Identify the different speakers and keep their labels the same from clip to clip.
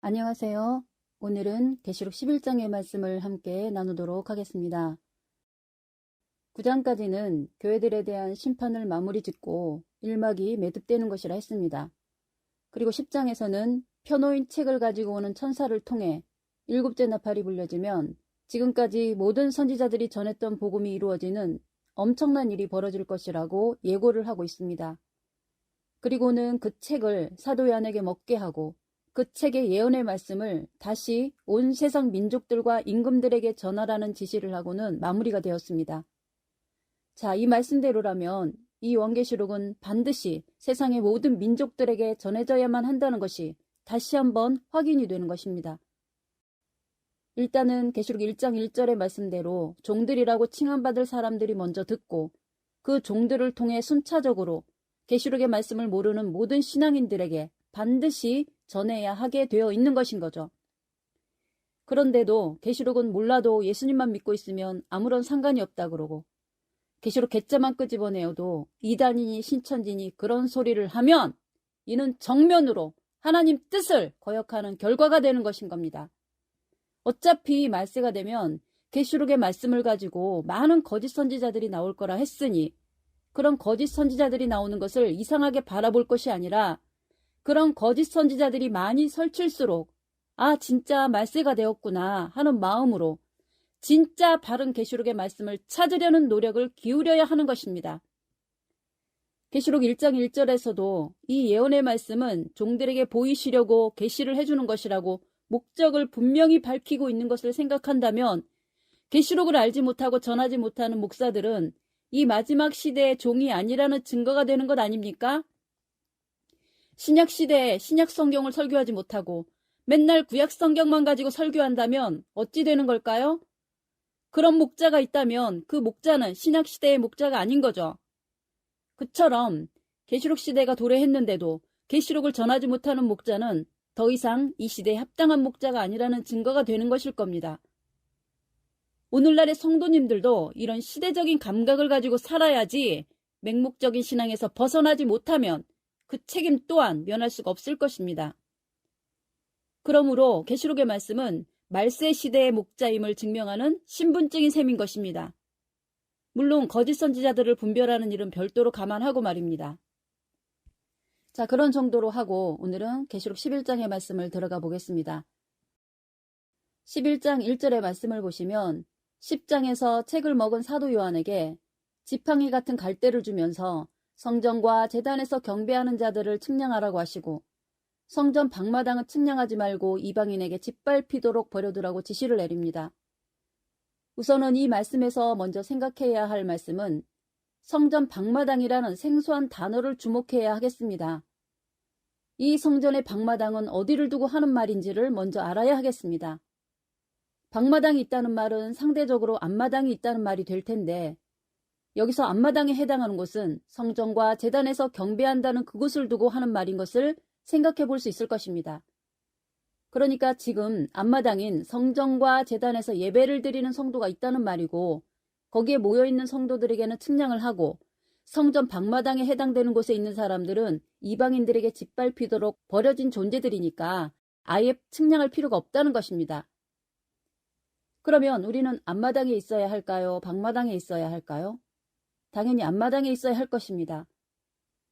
Speaker 1: 안녕하세요. 오늘은 계시록 11장의 말씀을 함께 나누도록 하겠습니다. 9장까지는 교회들에 대한 심판을 마무리 짓고 일막이 매듭되는 것이라 했습니다. 그리고 10장에서는 펴놓인 책을 가지고 오는 천사를 통해 일곱째 나팔이 불려지면 지금까지 모든 선지자들이 전했던 복음이 이루어지는 엄청난 일이 벌어질 것이라고 예고를 하고 있습니다. 그리고는 그 책을 사도 요한에게 먹게 하고 그 책의 예언의 말씀을 다시 온 세상 민족들과 임금들에게 전하라는 지시를 하고는 마무리가 되었습니다. 자, 이 말씀대로라면 이 요한계시록은 반드시 세상의 모든 민족들에게 전해져야만 한다는 것이 다시 한번 확인이 되는 것입니다. 일단은 계시록 1장 1절의 말씀대로 종들이라고 칭함받을 사람들이 먼저 듣고 그 종들을 통해 순차적으로 계시록의 말씀을 모르는 모든 신앙인들에게 반드시 전해야 하게 되어 있는 것인 거죠. 그런데도 계시록은 몰라도 예수님만 믿고 있으면 아무런 상관이 없다 그러고 계시록 개짜만 끄집어내어도 이단이니 신천지니 그런 소리를 하면 이는 정면으로 하나님 뜻을 거역하는 결과가 되는 것인 겁니다. 어차피 말세가 되면 계시록의 말씀을 가지고 많은 거짓 선지자들이 나올 거라 했으니 그런 거짓 선지자들이 나오는 것을 이상하게 바라볼 것이 아니라 그런 거짓 선지자들이 많이 설칠수록 아 진짜 말세가 되었구나 하는 마음으로 진짜 바른 계시록의 말씀을 찾으려는 노력을 기울여야 하는 것입니다. 계시록 1장 1절에서도 이 예언의 말씀은 종들에게 보이시려고 계시를 해주는 것이라고 목적을 분명히 밝히고 있는 것을 생각한다면 계시록을 알지 못하고 전하지 못하는 목사들은 이 마지막 시대의 종이 아니라는 증거가 되는 것 아닙니까? 신약 시대에 신약 성경을 설교하지 못하고 맨날 구약 성경만 가지고 설교한다면 어찌 되는 걸까요? 그런 목자가 있다면 그 목자는 신약 시대의 목자가 아닌 거죠. 그처럼 계시록 시대가 도래했는데도 계시록을 전하지 못하는 목자는 더 이상 이 시대에 합당한 목자가 아니라는 증거가 되는 것일 겁니다. 오늘날의 성도님들도 이런 시대적인 감각을 가지고 살아야지 맹목적인 신앙에서 벗어나지 못하면 그 책임 또한 면할 수가 없을 것입니다. 그러므로 계시록의 말씀은 말세 시대의 목자임을 증명하는 신분증인 셈인 것입니다. 물론 거짓 선지자들을 분별하는 일은 별도로 감안하고 말입니다. 자, 그런 정도로 하고 오늘은 계시록 11장의 말씀을 들어가 보겠습니다. 11장 1절의 말씀을 보시면 10장에서 책을 먹은 사도 요한에게 지팡이 같은 갈대를 주면서 성전과 제단에서 경배하는 자들을 측량하라고 하시고 성전 방마당은 측량하지 말고 이방인에게 짓밟히도록 버려두라고 지시를 내립니다. 우선은 이 말씀에서 먼저 생각해야 할 말씀은 성전 방마당이라는 생소한 단어를 주목해야 하겠습니다. 이 성전의 방마당은 어디를 두고 하는 말인지를 먼저 알아야 하겠습니다. 방마당이 있다는 말은 상대적으로 앞마당이 있다는 말이 될 텐데 여기서 앞마당에 해당하는 곳은 성전과 제단에서 경배한다는 그곳을 두고 하는 말인 것을 생각해 볼 수 있을 것입니다. 그러니까 지금 앞마당인 성전과 제단에서 예배를 드리는 성도가 있다는 말이고 거기에 모여있는 성도들에게는 측량을 하고 성전 방마당에 해당되는 곳에 있는 사람들은 이방인들에게 짓밟히도록 버려진 존재들이니까 아예 측량할 필요가 없다는 것입니다. 그러면 우리는 앞마당에 있어야 할까요? 방마당에 있어야 할까요? 당연히 앞마당에 있어야 할 것입니다.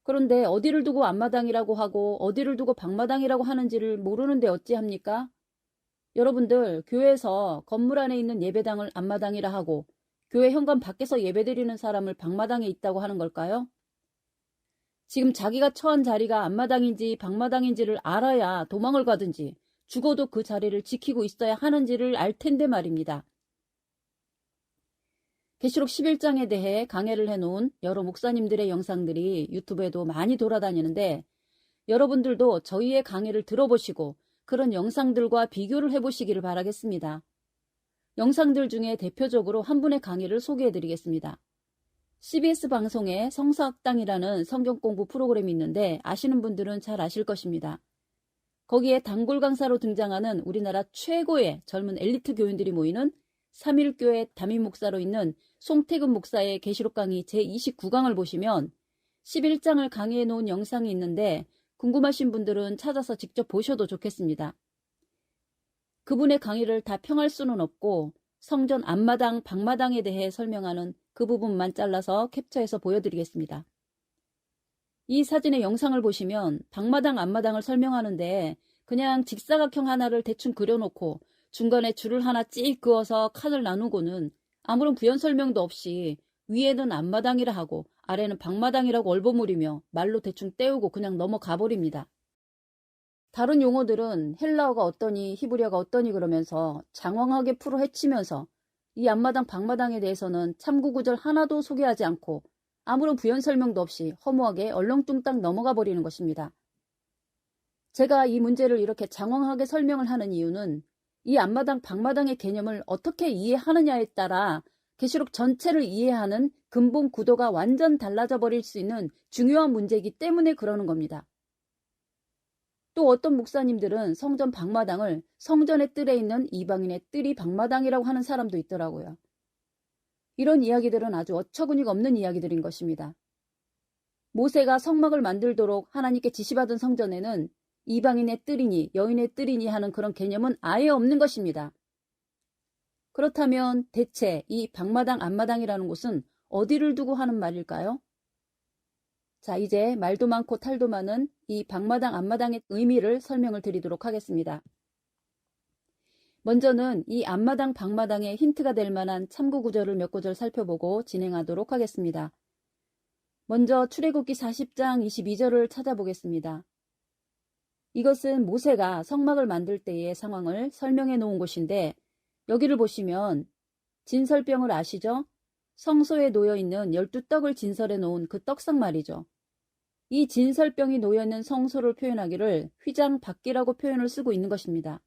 Speaker 1: 그런데 어디를 두고 앞마당이라고 하고 어디를 두고 방마당이라고 하는지를 모르는데 어찌합니까? 여러분들 교회에서 건물 안에 있는 예배당을 앞마당이라 하고 교회 현관 밖에서 예배드리는 사람을 방마당에 있다고 하는 걸까요? 지금 자기가 처한 자리가 앞마당인지 방마당인지를 알아야 도망을 가든지 죽어도 그 자리를 지키고 있어야 하는지를 알 텐데 말입니다. 계시록 11장에 대해 강해를 해놓은 여러 목사님들의 영상들이 유튜브에도 많이 돌아다니는데 여러분들도 저희의 강해를 들어보시고 그런 영상들과 비교를 해보시기를 바라겠습니다. 영상들 중에 대표적으로 한 분의 강의를 소개해드리겠습니다. CBS 방송에 성서학당이라는 성경공부 프로그램이 있는데 아시는 분들은 잘 아실 것입니다. 거기에 단골 강사로 등장하는 우리나라 최고의 젊은 엘리트 교인들이 모이는 3.1교회 담임 목사로 있는 송태근 목사의 계시록 강의 제29강을 보시면 11장을 강의해 놓은 영상이 있는데 궁금하신 분들은 찾아서 직접 보셔도 좋겠습니다. 그분의 강의를 다 평할 수는 없고 성전 앞마당, 방마당에 대해 설명하는 그 부분만 잘라서 캡처해서 보여드리겠습니다. 이 사진의 영상을 보시면 방마당, 앞마당을 설명하는데 그냥 직사각형 하나를 대충 그려놓고 중간에 줄을 하나 찍 그어서 칸을 나누고는 아무런 부연 설명도 없이 위에는 앞마당이라 하고 아래는 방마당이라고 얼버무리며 말로 대충 때우고 그냥 넘어가 버립니다. 다른 용어들은 헬라어가 어떠니 히브리어가 어떠니 그러면서 장황하게 풀어 헤치면서 이 앞마당 방마당에 대해서는 참고 구절 하나도 소개하지 않고 아무런 부연 설명도 없이 허무하게 얼렁뚱땅 넘어가 버리는 것입니다. 제가 이 문제를 이렇게 장황하게 설명을 하는 이유는 이 앞마당 방마당의 개념을 어떻게 이해하느냐에 따라 계시록 전체를 이해하는 근본 구도가 완전 달라져 버릴 수 있는 중요한 문제이기 때문에 그러는 겁니다. 또 어떤 목사님들은 성전 방마당을 성전의 뜰에 있는 이방인의 뜰이 방마당이라고 하는 사람도 있더라고요. 이런 이야기들은 아주 어처구니가 없는 이야기들인 것입니다. 모세가 성막을 만들도록 하나님께 지시받은 성전에는 이방인의 뜰이니 여인의 뜰이니 하는 그런 개념은 아예 없는 것입니다. 그렇다면 대체 이 방마당, 앞마당이라는 곳은 어디를 두고 하는 말일까요? 자, 이제 말도 많고 탈도 많은 이 방마당, 앞마당의 의미를 설명을 드리도록 하겠습니다. 먼저는 이 앞마당, 방마당에 힌트가 될 만한 참고 구절을 몇 구절 살펴보고 진행하도록 하겠습니다. 먼저 출애굽기 40장 22절을 찾아보겠습니다. 이것은 모세가 성막을 만들 때의 상황을 설명해 놓은 곳인데 여기를 보시면 진설병을 아시죠? 성소에 놓여있는 12떡을 진설해 놓은 그 떡상 말이죠. 이 진설병이 놓여있는 성소를 표현하기를 휘장박기라고 표현을 쓰고 있는 것입니다.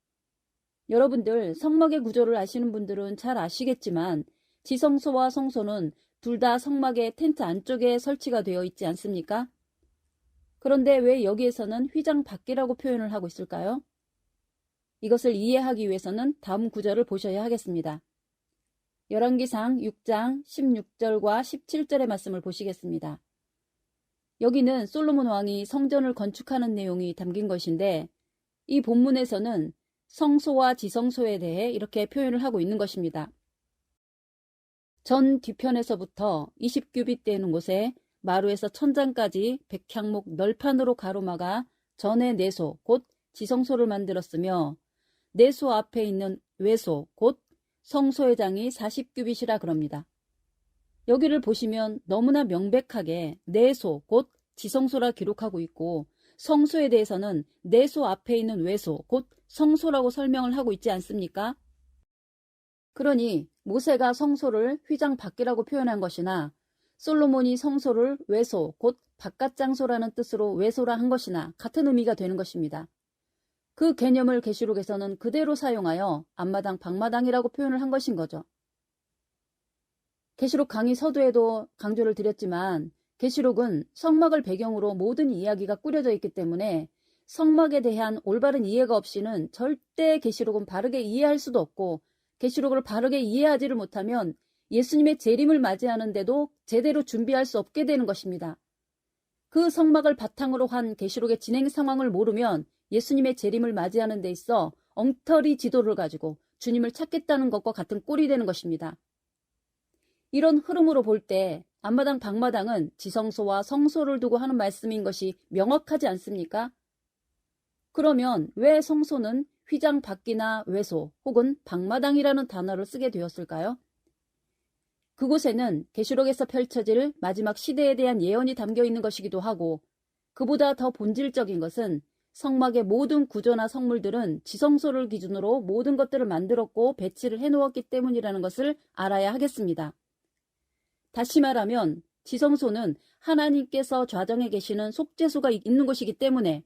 Speaker 1: 여러분들 성막의 구조를 아시는 분들은 잘 아시겠지만 지성소와 성소는 둘 다 성막의 텐트 안쪽에 설치가 되어 있지 않습니까? 그런데 왜 여기에서는 휘장박기라고 표현을 하고 있을까요? 이것을 이해하기 위해서는 다음 구절을 보셔야 하겠습니다. 열왕기상 6장 16절과 17절의 말씀을 보시겠습니다. 여기는 솔로몬 왕이 성전을 건축하는 내용이 담긴 것인데 이 본문에서는 성소와 지성소에 대해 이렇게 표현을 하고 있는 것입니다. 전 뒤편에서부터 20규빗 되는 곳에 마루에서 천장까지 백향목 널판으로 가로막아 전에 내소 곧 지성소를 만들었으며 내소 앞에 있는 외소 곧 성소의 장이 40규빗이라 그럽니다. 여기를 보시면 너무나 명백하게 내소 곧 지성소라 기록하고 있고 성소에 대해서는 내소 앞에 있는 외소 곧 성소라고 설명을 하고 있지 않습니까? 그러니 모세가 성소를 휘장박기라고 표현한 것이나 솔로몬이 성소를 외소 곧 바깥장소라는 뜻으로 외소라 한 것이나 같은 의미가 되는 것입니다. 그 개념을 계시록에서는 그대로 사용하여 앞마당 방마당이라고 표현을 한 것인 거죠. 계시록 강의 서두에도 강조를 드렸지만 계시록은 성막을 배경으로 모든 이야기가 꾸려져 있기 때문에 성막에 대한 올바른 이해가 없이는 절대 계시록은 바르게 이해할 수도 없고 계시록을 바르게 이해하지를 못하면 예수님의 재림을 맞이하는데도 제대로 준비할 수 없게 되는 것입니다. 그 성막을 바탕으로 한 계시록의 진행 상황을 모르면 예수님의 재림을 맞이하는 데 있어 엉터리 지도를 가지고 주님을 찾겠다는 것과 같은 꼴이 되는 것입니다. 이런 흐름으로 볼 때 앞마당 방마당은 지성소와 성소를 두고 하는 말씀인 것이 명확하지 않습니까? 그러면 왜 성소는 휘장박기나 외소 혹은 방마당이라는 단어를 쓰게 되었을까요? 그곳에는 계시록에서 펼쳐질 마지막 시대에 대한 예언이 담겨 있는 것이기도 하고 그보다 더 본질적인 것은 성막의 모든 구조나 성물들은 지성소를 기준으로 모든 것들을 만들었고 배치를 해놓았기 때문이라는 것을 알아야 하겠습니다. 다시 말하면 지성소는 하나님께서 좌정에 계시는 속죄소가 있는 곳이기 때문에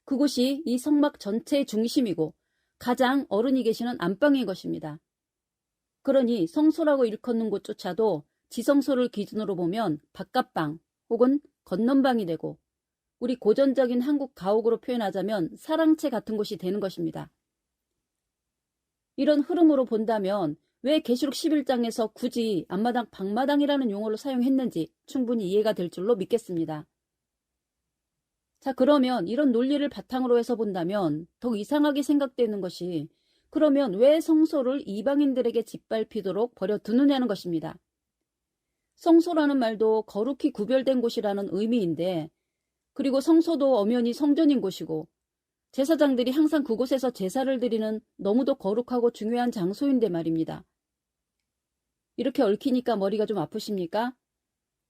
Speaker 1: 그곳이 이 성막 전체의 중심이고 가장 어른이 계시는 안방인 것입니다. 그러니 성소라고 일컫는 곳조차도 지성소를 기준으로 보면 바깥방 혹은 건넌방이 되고 우리 고전적인 한국 가옥으로 표현하자면 사랑채 같은 곳이 되는 것입니다. 이런 흐름으로 본다면 왜 계시록 11장에서 굳이 앞마당 방마당이라는 용어를 사용했는지 충분히 이해가 될 줄로 믿겠습니다. 자, 그러면 이런 논리를 바탕으로 해서 본다면 더욱 이상하게 생각되는 것이 그러면 왜 성소를 이방인들에게 짓밟히도록 버려두느냐는 것입니다. 성소라는 말도 거룩히 구별된 곳이라는 의미인데, 그리고 성소도 엄연히 성전인 곳이고 제사장들이 항상 그곳에서 제사를 드리는 너무도 거룩하고 중요한 장소인데 말입니다. 이렇게 얽히니까 머리가 좀 아프십니까?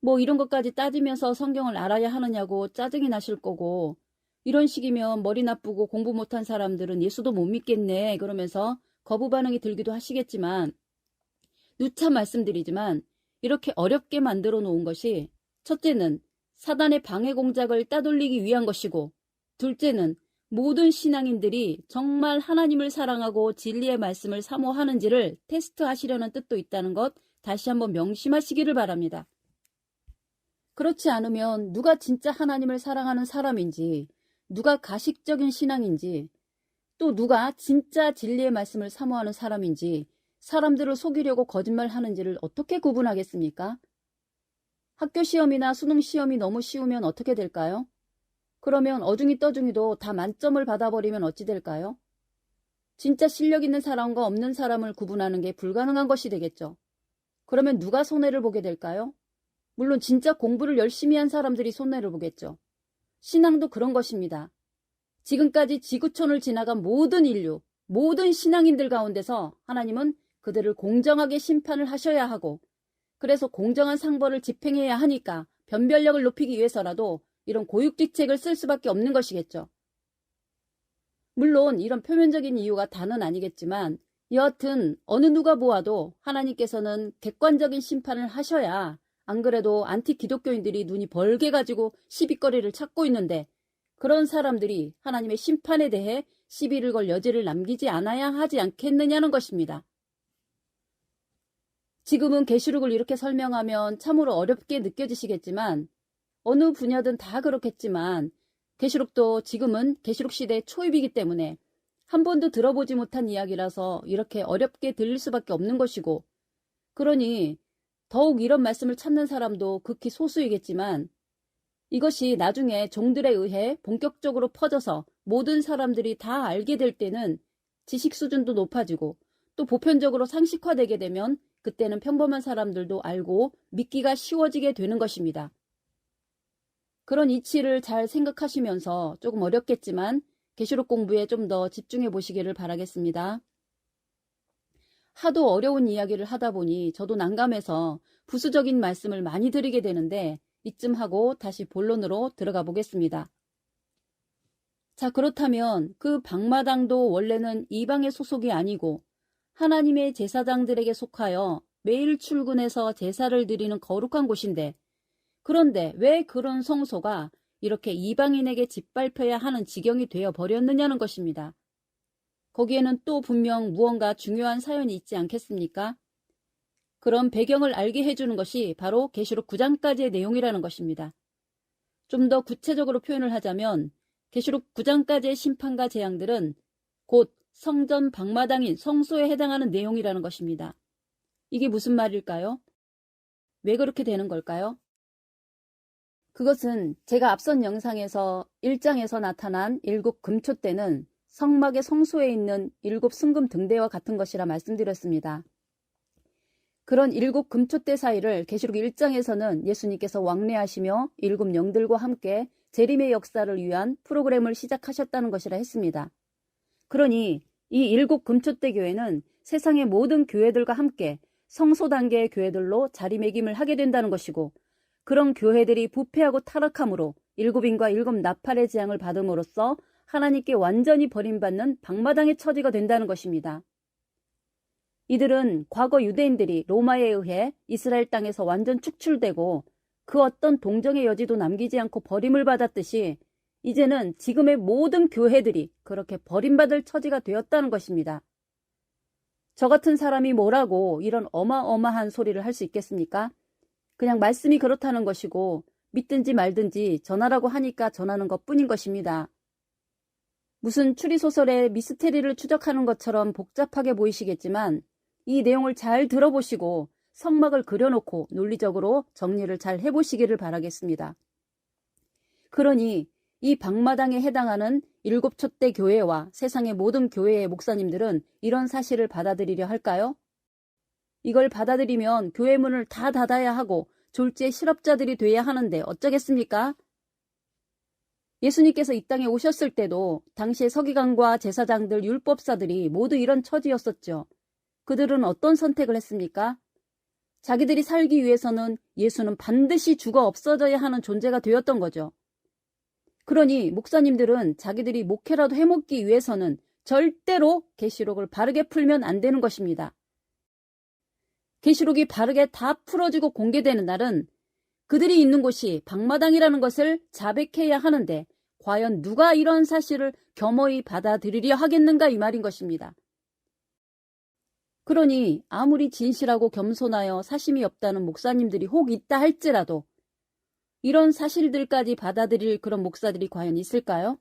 Speaker 1: 뭐 이런 것까지 따지면서 성경을 알아야 하느냐고 짜증이 나실 거고, 이런 식이면 머리 나쁘고 공부 못한 사람들은 예수도 못 믿겠네 그러면서 거부 반응이 들기도 하시겠지만, 누차 말씀드리지만 이렇게 어렵게 만들어 놓은 것이 첫째는 사단의 방해 공작을 따돌리기 위한 것이고, 둘째는 모든 신앙인들이 정말 하나님을 사랑하고 진리의 말씀을 사모하는지를 테스트하시려는 뜻도 있다는 것 다시 한번 명심하시기를 바랍니다. 그렇지 않으면 누가 진짜 하나님을 사랑하는 사람인지, 누가 가식적인 신앙인지, 또 누가 진짜 진리의 말씀을 사모하는 사람인지, 사람들을 속이려고 거짓말하는지를 어떻게 구분하겠습니까? 학교 시험이나 수능 시험이 너무 쉬우면 어떻게 될까요? 그러면 어중이 떠중이도 다 만점을 받아버리면 어찌 될까요? 진짜 실력 있는 사람과 없는 사람을 구분하는 게 불가능한 것이 되겠죠. 그러면 누가 손해를 보게 될까요? 물론 진짜 공부를 열심히 한 사람들이 손해를 보겠죠. 신앙도 그런 것입니다. 지금까지 지구촌을 지나간 모든 인류, 모든 신앙인들 가운데서 하나님은 그들을 공정하게 심판을 하셔야 하고, 그래서 공정한 상벌을 집행해야 하니까 변별력을 높이기 위해서라도 이런 고육지책을 쓸 수밖에 없는 것이겠죠. 물론 이런 표면적인 이유가 다는 아니겠지만, 여하튼 어느 누가 보아도 하나님께서는 객관적인 심판을 하셔야, 안 그래도 안티 기독교인들이 눈이 벌게 가지고 시비거리를 찾고 있는데, 그런 사람들이 하나님의 심판에 대해 시비를 걸 여지를 남기지 않아야 하지 않겠느냐는 것입니다. 지금은 계시록을 이렇게 설명하면 참으로 어렵게 느껴지시겠지만, 어느 분야든 다 그렇겠지만 계시록도 지금은 계시록 시대 초입이기 때문에 한 번도 들어보지 못한 이야기라서 이렇게 어렵게 들릴 수밖에 없는 것이고, 그러니 더욱 이런 말씀을 찾는 사람도 극히 소수이겠지만, 이것이 나중에 종들에 의해 본격적으로 퍼져서 모든 사람들이 다 알게 될 때는 지식 수준도 높아지고, 또 보편적으로 상식화되게 되면 그때는 평범한 사람들도 알고 믿기가 쉬워지게 되는 것입니다. 그런 이치를 잘 생각하시면서 조금 어렵겠지만 계시록 공부에 좀 더 집중해 보시기를 바라겠습니다. 하도 어려운 이야기를 하다 보니 저도 난감해서 부수적인 말씀을 많이 드리게 되는데, 이쯤 하고 다시 본론으로 들어가 보겠습니다. 자, 그렇다면 그 방마당도 원래는 이방의 소속이 아니고 하나님의 제사장들에게 속하여 매일 출근해서 제사를 드리는 거룩한 곳인데, 그런데 왜 그런 성소가 이렇게 이방인에게 짓밟혀야 하는 지경이 되어 버렸느냐는 것입니다. 거기에는 또 분명 무언가 중요한 사연이 있지 않겠습니까? 그런 배경을 알게 해주는 것이 바로 계시록 9장까지의 내용이라는 것입니다. 좀 더 구체적으로 표현을 하자면 계시록 9장까지의 심판과 재앙들은 곧 성전 방마당인 성소에 해당하는 내용이라는 것입니다. 이게 무슨 말일까요? 왜 그렇게 되는 걸까요? 그것은 제가 앞선 영상에서 1장에서 나타난 7 금초대는 성막의 성소에 있는 7 순금 등대와 같은 것이라 말씀드렸습니다. 그런 7 금초대 사이를 계시록 1장에서는 예수님께서 왕래하시며 7 영들과 함께 재림의 역사를 위한 프로그램을 시작하셨다는 것이라 했습니다. 그러니 이 7 금초대 교회는 세상의 모든 교회들과 함께 성소 단계의 교회들로 자리매김을 하게 된다는 것이고, 그런 교회들이 부패하고 타락함으로 7인과 7 나팔의 재앙을 받음으로써 하나님께 완전히 버림받는 방마당의 처지가 된다는 것입니다. 이들은 과거 유대인들이 로마에 의해 이스라엘 땅에서 완전 축출되고 그 어떤 동정의 여지도 남기지 않고 버림을 받았듯이, 이제는 지금의 모든 교회들이 그렇게 버림받을 처지가 되었다는 것입니다. 저 같은 사람이 뭐라고 이런 어마어마한 소리를 할 수 있겠습니까? 그냥 말씀이 그렇다는 것이고 믿든지 말든지 전하라고 하니까 전하는 것뿐인 것입니다. 무슨 추리소설의 미스테리를 추적하는 것처럼 복잡하게 보이시겠지만, 이 내용을 잘 들어보시고 성막을 그려놓고 논리적으로 정리를 잘 해보시기를 바라겠습니다. 그러니 이 방마당에 해당하는 7촛대 교회와 세상의 모든 교회의 목사님들은 이런 사실을 받아들이려 할까요? 이걸 받아들이면 교회 문을 다 닫아야 하고 졸지의 실업자들이 돼야 하는데 어쩌겠습니까? 예수님께서 이 땅에 오셨을 때도 당시의 서기관과 제사장들, 율법사들이 모두 이런 처지였었죠. 그들은 어떤 선택을 했습니까? 자기들이 살기 위해서는 예수는 반드시 죽어 없어져야 하는 존재가 되었던 거죠. 그러니 목사님들은 자기들이 목회라도 해먹기 위해서는 절대로 계시록을 바르게 풀면 안 되는 것입니다. 계시록이 바르게 다 풀어지고 공개되는 날은 그들이 있는 곳이 방마당이라는 것을 자백해야 하는데 과연 누가 이런 사실을 겸허히 받아들이려 하겠는가 이 말인 것입니다. 그러니 아무리 진실하고 겸손하여 사심이 없다는 목사님들이 혹 있다 할지라도 이런 사실들까지 받아들일 그런 목사들이 과연 있을까요?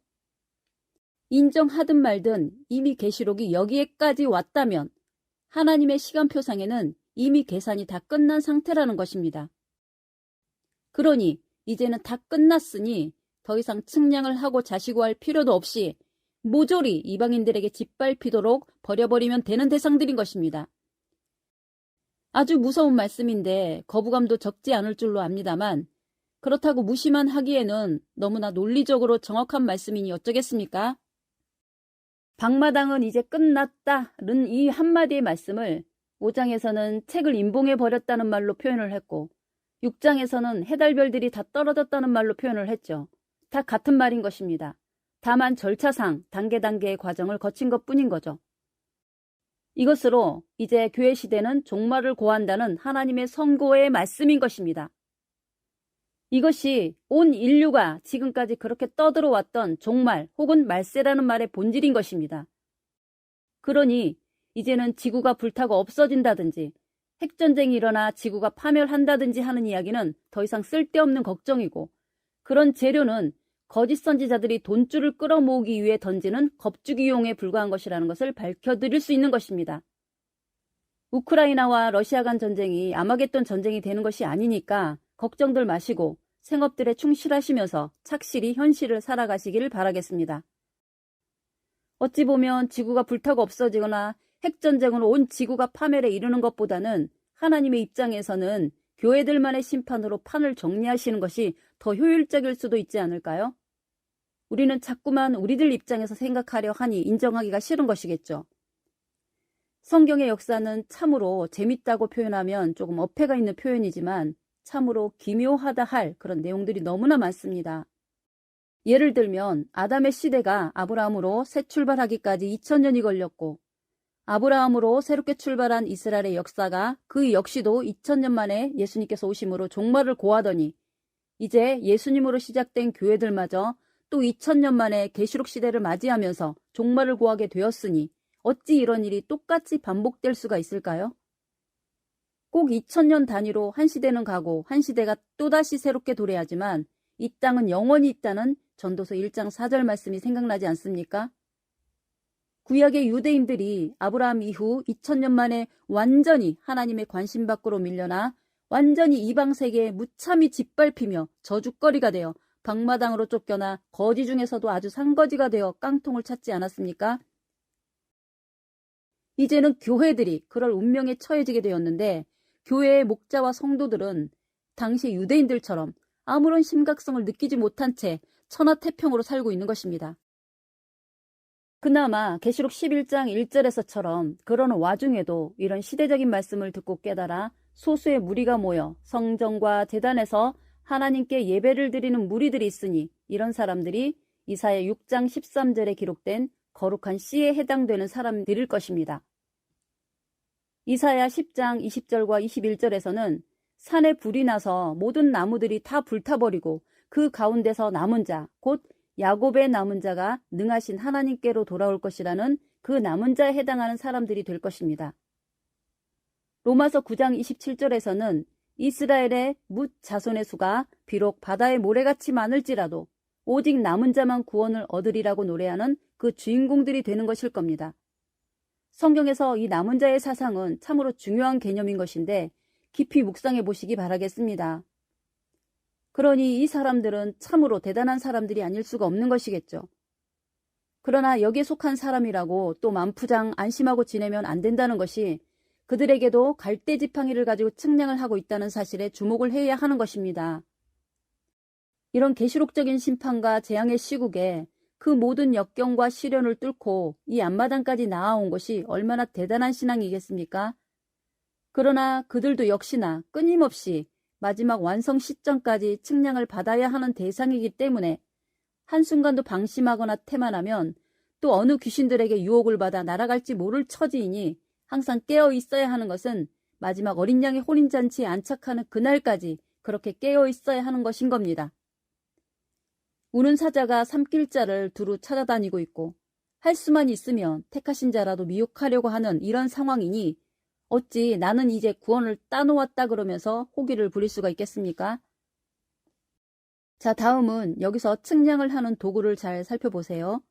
Speaker 1: 인정하든 말든 이미 계시록이 여기에까지 왔다면 하나님의 시간표상에는 이미 계산이 다 끝난 상태라는 것입니다. 그러니 이제는 다 끝났으니 더 이상 측량을 하고 자시고 할 필요도 없이 모조리 이방인들에게 짓밟히도록 버려버리면 되는 대상들인 것입니다. 아주 무서운 말씀인데 거부감도 적지 않을 줄로 압니다만 그렇다고 무시만 하기에는 너무나 논리적으로 정확한 말씀이니 어쩌겠습니까? 방마당은 이제 끝났다는 이 한마디의 말씀을 5장에서는 책을 임봉해버렸다는 말로 표현을 했고 6장에서는 해달별들이 다 떨어졌다는 말로 표현을 했죠. 다 같은 말인 것입니다. 다만 절차상 단계의 과정을 거친 것뿐인 거죠. 이것으로 이제 교회 시대는 종말을 고한다는 하나님의 선고의 말씀인 것입니다. 이것이 온 인류가 지금까지 그렇게 떠들어왔던 종말 혹은 말세라는 말의 본질인 것입니다. 그러니 이제는 지구가 불타고 없어진다든지 핵전쟁이 일어나 지구가 파멸한다든지 하는 이야기는 더 이상 쓸데없는 걱정이고 그런 재료는 거짓 선지자들이 돈줄을 끌어모으기 위해 던지는 겁주기용에 불과한 것이라는 것을 밝혀드릴 수 있는 것입니다. 우크라이나와 러시아 간 전쟁이 아마겟돈 전쟁이 되는 것이 아니니까 걱정들 마시고 생업들에 충실하시면서 착실히 현실을 살아가시기를 바라겠습니다. 어찌 보면 지구가 불타고 없어지거나 핵전쟁으로 온 지구가 파멸에 이르는 것보다는 하나님의 입장에서는 교회들만의 심판으로 판을 정리하시는 것이 더 효율적일 수도 있지 않을까요? 우리는 자꾸만 우리들 입장에서 생각하려 하니 인정하기가 싫은 것이겠죠. 성경의 역사는 참으로 재밌다고 표현하면 조금 어폐가 있는 표현이지만 참으로 기묘하다 할 그런 내용들이 너무나 많습니다. 예를 들면 아담의 시대가 아브라함으로 새 출발하기까지 2000년이 걸렸고 아브라함으로 새롭게 출발한 이스라엘의 역사가 그 역시도 2000년 만에 예수님께서 오심으로 종말을 고하더니 이제 예수님으로 시작된 교회들마저 또 2000년 만에 계시록 시대를 맞이하면서 종말을 고하게 되었으니 어찌 이런 일이 똑같이 반복될 수가 있을까요? 꼭 2000년 단위로 한 시대는 가고 한 시대가 또다시 새롭게 도래하지만 이 땅은 영원히 있다는 전도서 1장 4절 말씀이 생각나지 않습니까? 구약의 유대인들이 아브라함 이후 2000년 만에 완전히 하나님의 관심 밖으로 밀려나 완전히 이방 세계에 무참히 짓밟히며 저주거리가 되어 방마당으로 쫓겨나 거지 중에서도 아주 상거지가 되어 깡통을 찾지 않았습니까? 이제는 교회들이 그럴 운명에 처해지게 되었는데 교회의 목자와 성도들은 당시 유대인들처럼 아무런 심각성을 느끼지 못한 채 천하태평으로 살고 있는 것입니다. 그나마 계시록 11장 1절에서처럼 그러는 와중에도 이런 시대적인 말씀을 듣고 깨달아 소수의 무리가 모여 성전과 제단에서 하나님께 예배를 드리는 무리들이 있으니 이런 사람들이 이사야 6장 13절에 기록된 거룩한 씨에 해당되는 사람들일 것입니다. 이사야 10장 20절과 21절에서는 산에 불이 나서 모든 나무들이 다 불타버리고 그 가운데서 남은 자, 곧 야곱의 남은 자가 능하신 하나님께로 돌아올 것이라는 그 남은 자에 해당하는 사람들이 될 것입니다. 로마서 9장 27절에서는 이스라엘의 뭇 자손의 수가 비록 바다의 모래같이 많을지라도 오직 남은 자만 구원을 얻으리라고 노래하는 그 주인공들이 되는 것일 겁니다. 성경에서 이 남은 자의 사상은 참으로 중요한 개념인 것인데 깊이 묵상해 보시기 바라겠습니다. 그러니 이 사람들은 참으로 대단한 사람들이 아닐 수가 없는 것이겠죠. 그러나 여기에 속한 사람이라고 또 만푸장 안심하고 지내면 안 된다는 것이 그들에게도 갈대 지팡이를 가지고 측량을 하고 있다는 사실에 주목을 해야 하는 것입니다. 이런 계시록적인 심판과 재앙의 시국에 그 모든 역경과 시련을 뚫고 이 앞마당까지 나아온 것이 얼마나 대단한 신앙이겠습니까? 그러나 그들도 역시나 끊임없이 마지막 완성 시점까지 측량을 받아야 하는 대상이기 때문에 한순간도 방심하거나 태만하면 또 어느 귀신들에게 유혹을 받아 날아갈지 모를 처지이니 항상 깨어 있어야 하는 것은 마지막 어린 양의 혼인잔치에 안착하는 그날까지 그렇게 깨어 있어야 하는 것인 겁니다. 우는 사자가 삼킬 자를 두루 찾아다니고 있고 할 수만 있으면 택하신 자라도 미혹하려고 하는 이런 상황이니 어찌 나는 이제 구원을 따놓았다 그러면서 호기를 부릴 수가 있겠습니까? 자, 다음은 여기서 측량을 하는 도구를 잘 살펴보세요.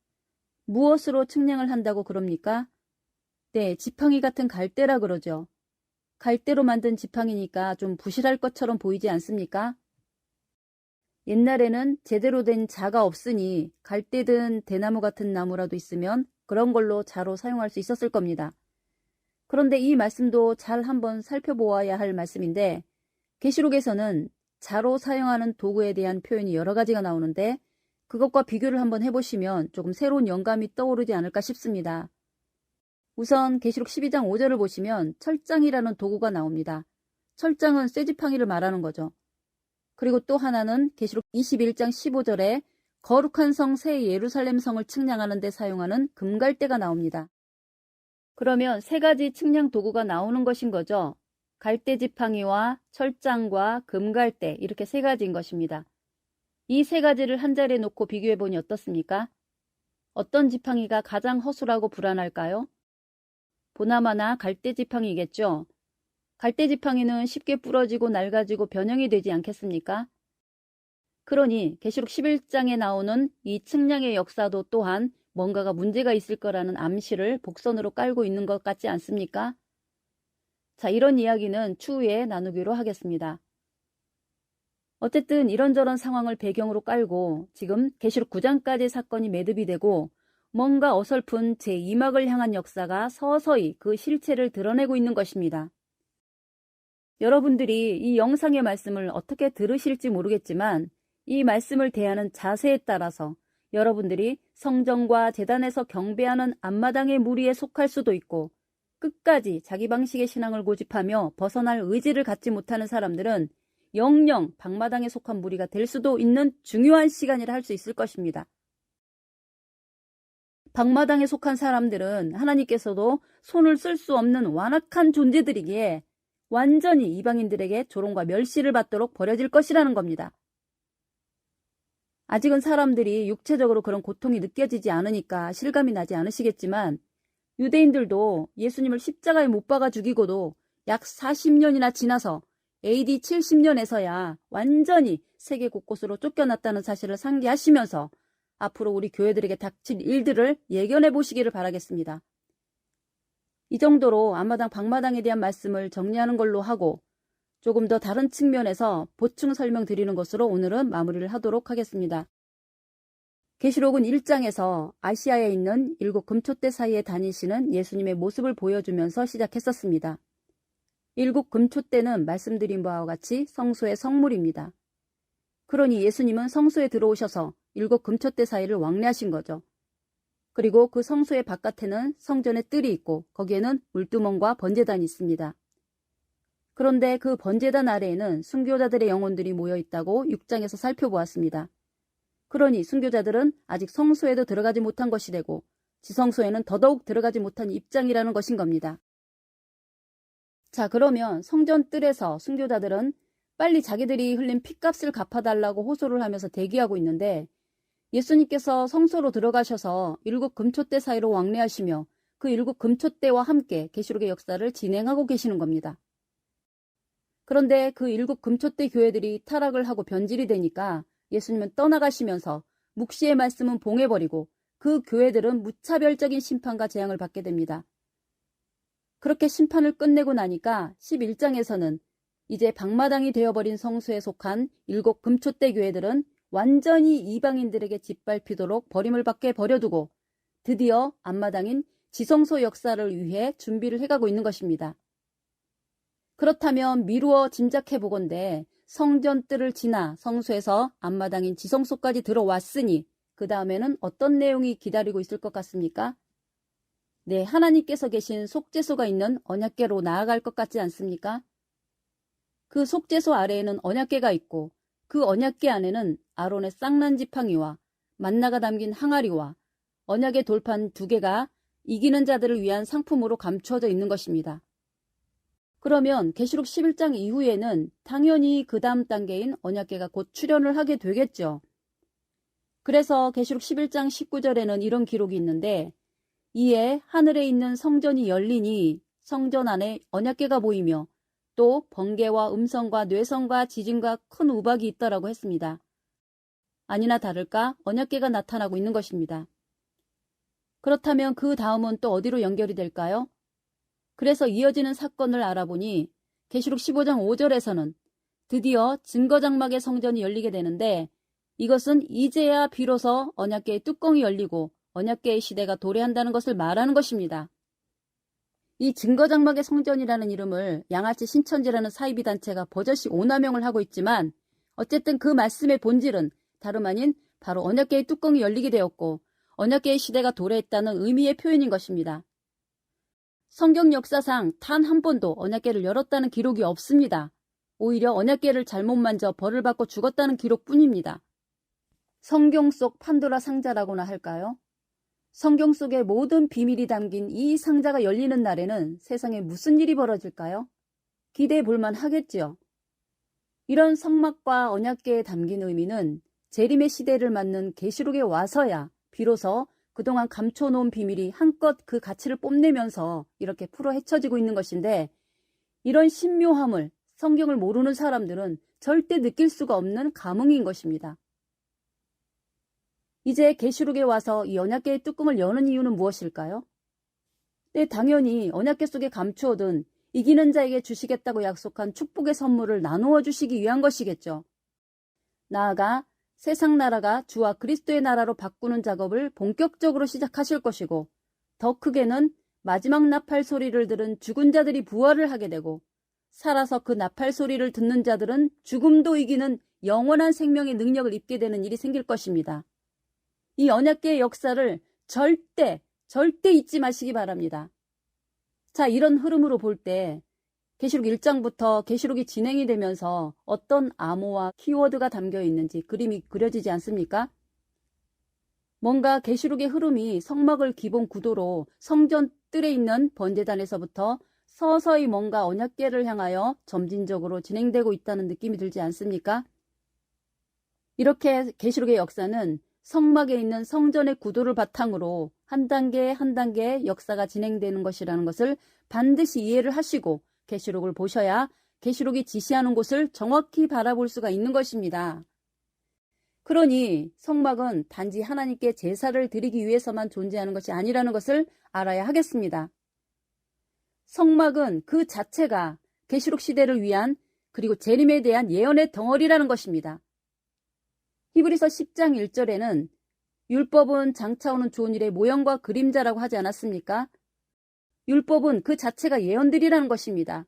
Speaker 1: 무엇으로 측량을 한다고 그럽니까? 네, 지팡이 같은 갈대라 그러죠. 갈대로 만든 지팡이니까 좀 부실할 것처럼 보이지 않습니까? 옛날에는 제대로 된 자가 없으니 갈대든 대나무 같은 나무라도 있으면 그런 걸로 자로 사용할 수 있었을 겁니다. 그런데 이 말씀도 잘 한번 살펴보아야 할 말씀인데 계시록에서는 자로 사용하는 도구에 대한 표현이 여러 가지가 나오는데 그것과 비교를 한번 해보시면 조금 새로운 영감이 떠오르지 않을까 싶습니다. 우선 계시록 12장 5절을 보시면 철장이라는 도구가 나옵니다. 철장은 쇠지팡이를 말하는 거죠. 그리고 또 하나는 계시록 21장 15절에 거룩한 성 새 예루살렘 성을 측량하는 데 사용하는 금갈대가 나옵니다. 그러면 세 가지 측량 도구가 나오는 것인 거죠. 갈대 지팡이와 철장과 금갈대 이렇게 세 가지인 것입니다. 이 세 가지를 한 자리에 놓고 비교해 보니 어떻습니까? 어떤 지팡이가 가장 허술하고 불안할까요? 보나마나 갈대 지팡이겠죠. 갈대 지팡이는 쉽게 부러지고 낡아지고 변형이 되지 않겠습니까? 그러니 계시록 11장에 나오는 이 측량의 역사도 또한 뭔가가 문제가 있을 거라는 암시를 복선으로 깔고 있는 것 같지 않습니까? 자, 이런 이야기는 추후에 나누기로 하겠습니다. 어쨌든 이런저런 상황을 배경으로 깔고 지금 계시록 9장까지 사건이 매듭이 되고 뭔가 어설픈 제2막을 향한 역사가 서서히 그 실체를 드러내고 있는 것입니다. 여러분들이 이 영상의 말씀을 어떻게 들으실지 모르겠지만 이 말씀을 대하는 자세에 따라서 여러분들이 성전과 제단에서 경배하는 앞마당의 무리에 속할 수도 있고 끝까지 자기 방식의 신앙을 고집하며 벗어날 의지를 갖지 못하는 사람들은 영영 방마당에 속한 무리가 될 수도 있는 중요한 시간이라 할 수 있을 것입니다. 방마당에 속한 사람들은 하나님께서도 손을 쓸 수 없는 완악한 존재들이기에 완전히 이방인들에게 조롱과 멸시를 받도록 버려질 것이라는 겁니다. 아직은 사람들이 육체적으로 그런 고통이 느껴지지 않으니까 실감이 나지 않으시겠지만 유대인들도 예수님을 십자가에 못 박아 죽이고도 약 40년이나 지나서 AD 70년에서야 완전히 세계 곳곳으로 쫓겨났다는 사실을 상기하시면서 앞으로 우리 교회들에게 닥칠 일들을 예견해 보시기를 바라겠습니다. 이 정도로 앞마당 방마당에 대한 말씀을 정리하는 걸로 하고 조금 더 다른 측면에서 보충 설명드리는 것으로 오늘은 마무리를 하도록 하겠습니다. 계시록은 1장에서 아시아에 있는 7 금초대 사이에 다니시는 예수님의 모습을 보여주면서 시작했었습니다. 7 금초대는 말씀드린 바와 같이 성소의 성물입니다. 그러니 예수님은 성소에 들어오셔서 7 금초대 사이를 왕래하신 거죠. 그리고 그 성소의 바깥에는 성전의 뜰이 있고 거기에는 물두멍과 번제단이 있습니다. 그런데 그 번제단 아래에는 순교자들의 영혼들이 모여 있다고 6장에서 살펴보았습니다. 그러니 순교자들은 아직 성소에도 들어가지 못한 것이 되고 지성소에는 더더욱 들어가지 못한 입장이라는 것인 겁니다. 자, 그러면 성전 뜰에서 순교자들은 빨리 자기들이 흘린 핏값을 갚아달라고 호소를 하면서 대기하고 있는데 예수님께서 성소로 들어가셔서 7 금초대 사이로 왕래하시며 그 7 금초대와 함께 계시록의 역사를 진행하고 계시는 겁니다. 그런데 그 7 금초대 교회들이 타락을 하고 변질이 되니까 예수님은 떠나가시면서 묵시의 말씀은 봉해버리고 그 교회들은 무차별적인 심판과 재앙을 받게 됩니다. 그렇게 심판을 끝내고 나니까 11장에서는 이제 방마당이 되어버린 성수에 속한 7 금초대 교회들은 완전히 이방인들에게 짓밟히도록 버림을 받게 버려두고 드디어 앞마당인 지성소 역사를 위해 준비를 해가고 있는 것입니다. 그렇다면 미루어 짐작해보건대 성전뜰을 지나 성수에서 앞마당인 지성소까지 들어왔으니 그 다음에는 어떤 내용이 기다리고 있을 것 같습니까? 네, 하나님께서 계신 속죄소가 있는 언약궤로 나아갈 것 같지 않습니까? 그 속죄소 아래에는 언약궤가 있고 그 언약궤 안에는 아론의 쌍난 지팡이와 만나가 담긴 항아리와 언약의 돌판 2개가 이기는 자들을 위한 상품으로 감추어져 있는 것입니다. 그러면 계시록 11장 이후에는 당연히 그 다음 단계인 언약궤가 곧 출현을 하게 되겠죠. 그래서 계시록 11장 19절에는 이런 기록이 있는데 이에 하늘에 있는 성전이 열리니 성전 안에 언약궤가 보이며 또 번개와 음성과 뇌성과 지진과 큰 우박이 있더라고 했습니다. 아니나 다를까 언약궤가 나타나고 있는 것입니다. 그렇다면 그 다음은 또 어디로 연결이 될까요? 그래서 이어지는 사건을 알아보니 계시록 15장 5절에서는 드디어 증거장막의 성전이 열리게 되는데 이것은 이제야 비로소 언약궤의 뚜껑이 열리고 언약궤의 시대가 도래한다는 것을 말하는 것입니다. 이 증거장막의 성전이라는 이름을 양아치 신천지라는 사이비 단체가 버젓이 오남용을 하고 있지만 어쨌든 그 말씀의 본질은 다름 아닌 바로 언약궤의 뚜껑이 열리게 되었고 언약궤의 시대가 도래했다는 의미의 표현인 것입니다. 성경 역사상 단 한 번도 언약궤를 열었다는 기록이 없습니다. 오히려 언약궤를 잘못 만져 벌을 받고 죽었다는 기록뿐입니다. 성경 속 판도라 상자라고나 할까요? 성경 속의 모든 비밀이 담긴 이 상자가 열리는 날에는 세상에 무슨 일이 벌어질까요? 기대해 볼만 하겠지요. 이런 성막과 언약궤에 담긴 의미는 재림의 시대를 맞는 계시록에 와서야 비로소 그동안 감춰놓은 비밀이 한껏 그 가치를 뽐내면서 이렇게 풀어 헤쳐지고 있는 것인데 이런 신묘함을 성경을 모르는 사람들은 절대 느낄 수가 없는 감흥인 것입니다. 이제 계시록에 와서 이 언약궤의 뚜껑을 여는 이유는 무엇일까요? 네, 당연히 언약궤 속에 감추어둔 이기는 자에게 주시겠다고 약속한 축복의 선물을 나누어 주시기 위한 것이겠죠. 나아가 세상 나라가 주와 그리스도의 나라로 바꾸는 작업을 본격적으로 시작하실 것이고 더 크게는 마지막 나팔 소리를 들은 죽은 자들이 부활을 하게 되고 살아서 그 나팔 소리를 듣는 자들은 죽음도 이기는 영원한 생명의 능력을 입게 되는 일이 생길 것입니다. 이 언약궤의 역사를 절대 잊지 마시기 바랍니다. 자, 이런 흐름으로 볼 때 계시록 1장부터 계시록이 진행이 되면서 어떤 암호와 키워드가 담겨 있는지 그림이 그려지지 않습니까? 뭔가 계시록의 흐름이 성막을 기본 구도로 성전 뜰에 있는 번제단에서부터 서서히 뭔가 언약궤를 향하여 점진적으로 진행되고 있다는 느낌이 들지 않습니까? 이렇게 계시록의 역사는 성막에 있는 성전의 구도를 바탕으로 한 단계 한 단계 역사가 진행되는 것이라는 것을 반드시 이해를 하시고 계시록을 보셔야 계시록이 지시하는 곳을 정확히 바라볼 수가 있는 것입니다. 그러니 성막은 단지 하나님께 제사를 드리기 위해서만 존재하는 것이 아니라는 것을 알아야 하겠습니다. 성막은 그 자체가 계시록 시대를 위한 그리고 재림에 대한 예언의 덩어리라는 것입니다. 히브리서 10장 1절에는 율법은 장차오는 좋은 일의 모형과 그림자라고 하지 않았습니까? 율법은 그 자체가 예언들이라는 것입니다.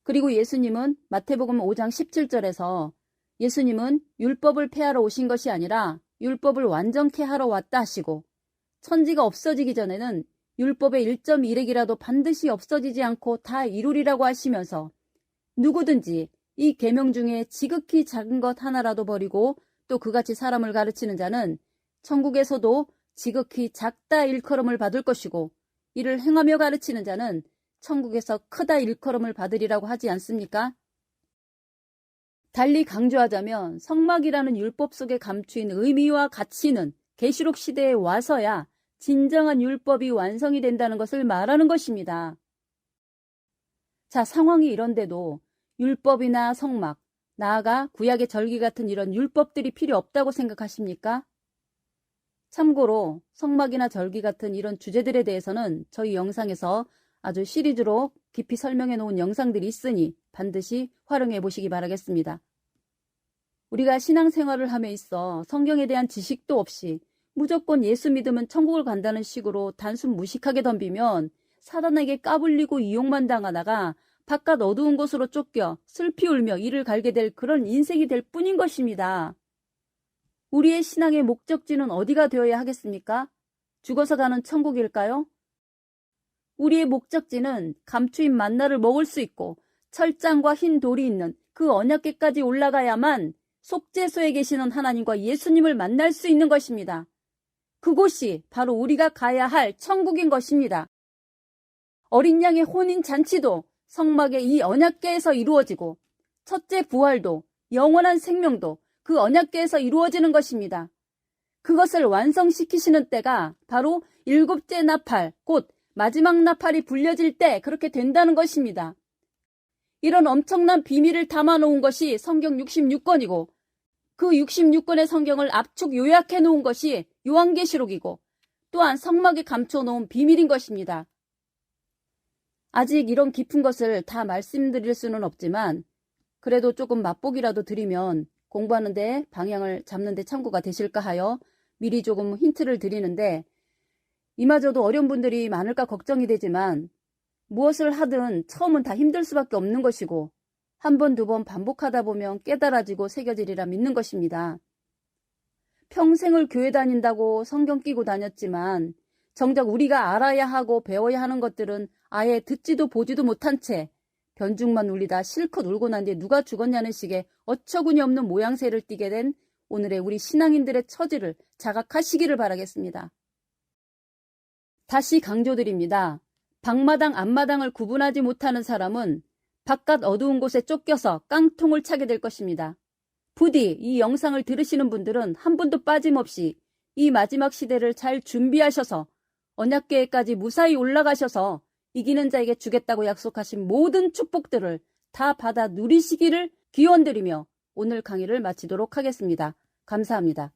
Speaker 1: 그리고 예수님은 마태복음 5장 17절에서 예수님은 율법을 폐하러 오신 것이 아니라 율법을 완전케 하러 왔다 하시고 천지가 없어지기 전에는 율법의 1.1획이라도 반드시 없어지지 않고 다 이루리라고 하시면서 누구든지 이 계명 중에 지극히 작은 것 하나라도 버리고 또 그같이 사람을 가르치는 자는 천국에서도 지극히 작다 일컬음을 받을 것이고 이를 행하며 가르치는 자는 천국에서 크다 일컬음을 받으리라고 하지 않습니까? 달리 강조하자면 성막이라는 율법 속에 감추인 의미와 가치는 계시록 시대에 와서야 진정한 율법이 완성이 된다는 것을 말하는 것입니다. 자, 상황이 이런데도 율법이나 성막, 나아가 구약의 절기 같은 이런 율법들이 필요 없다고 생각하십니까? 참고로 성막이나 절기 같은 이런 주제들에 대해서는 저희 영상에서 아주 시리즈로 깊이 설명해 놓은 영상들이 있으니 반드시 활용해 보시기 바라겠습니다. 우리가 신앙생활을 함에 있어 성경에 대한 지식도 없이 무조건 예수 믿으면 천국을 간다는 식으로 단순 무식하게 덤비면 사단에게 까불리고 이용만 당하다가 바깥 어두운 곳으로 쫓겨 슬피 울며 이를 갈게 될 그런 인생이 될 뿐인 것입니다. 우리의 신앙의 목적지는 어디가 되어야 하겠습니까? 죽어서 가는 천국일까요? 우리의 목적지는 감추인 만나를 먹을 수 있고 철장과 흰 돌이 있는 그 언약궤까지 올라가야만 속죄소에 계시는 하나님과 예수님을 만날 수 있는 것입니다. 그곳이 바로 우리가 가야 할 천국인 것입니다. 어린 양의 혼인 잔치도 성막의 이 언약궤에서 이루어지고 첫째 부활도 영원한 생명도 그 언약궤에서 이루어지는 것입니다. 그것을 완성시키시는 때가 바로 일곱째 나팔, 곧 마지막 나팔이 불려질 때 그렇게 된다는 것입니다. 이런 엄청난 비밀을 담아놓은 것이 성경 66권이고 그 66권의 성경을 압축 요약해 놓은 것이 요한계시록이고 또한 성막에 감춰놓은 비밀인 것입니다. 아직 이런 깊은 것을 다 말씀드릴 수는 없지만 그래도 조금 맛보기라도 드리면 공부하는 데 방향을 잡는 데 참고가 되실까 하여 미리 조금 힌트를 드리는데 이마저도 어려운 분들이 많을까 걱정이 되지만 무엇을 하든 처음은 다 힘들 수밖에 없는 것이고 한 번, 두 번 반복하다 보면 깨달아지고 새겨지리라 믿는 것입니다. 평생을 교회 다닌다고 성경 끼고 다녔지만 정작 우리가 알아야 하고 배워야 하는 것들은 아예 듣지도 보지도 못한 채 변죽만 울리다 실컷 울고 난 뒤에 누가 죽었냐는 식의 어처구니 없는 모양새를 띠게 된 오늘의 우리 신앙인들의 처지를 자각하시기를 바라겠습니다. 다시 강조드립니다. 방마당, 앞마당을 구분하지 못하는 사람은 바깥 어두운 곳에 쫓겨서 깡통을 차게 될 것입니다. 부디 이 영상을 들으시는 분들은 한 분도 빠짐없이 이 마지막 시대를 잘 준비하셔서 언약궤에까지 무사히 올라가셔서 이기는 자에게 주겠다고 약속하신 모든 축복들을 다 받아 누리시기를 기원드리며 오늘 강의를 마치도록 하겠습니다. 감사합니다.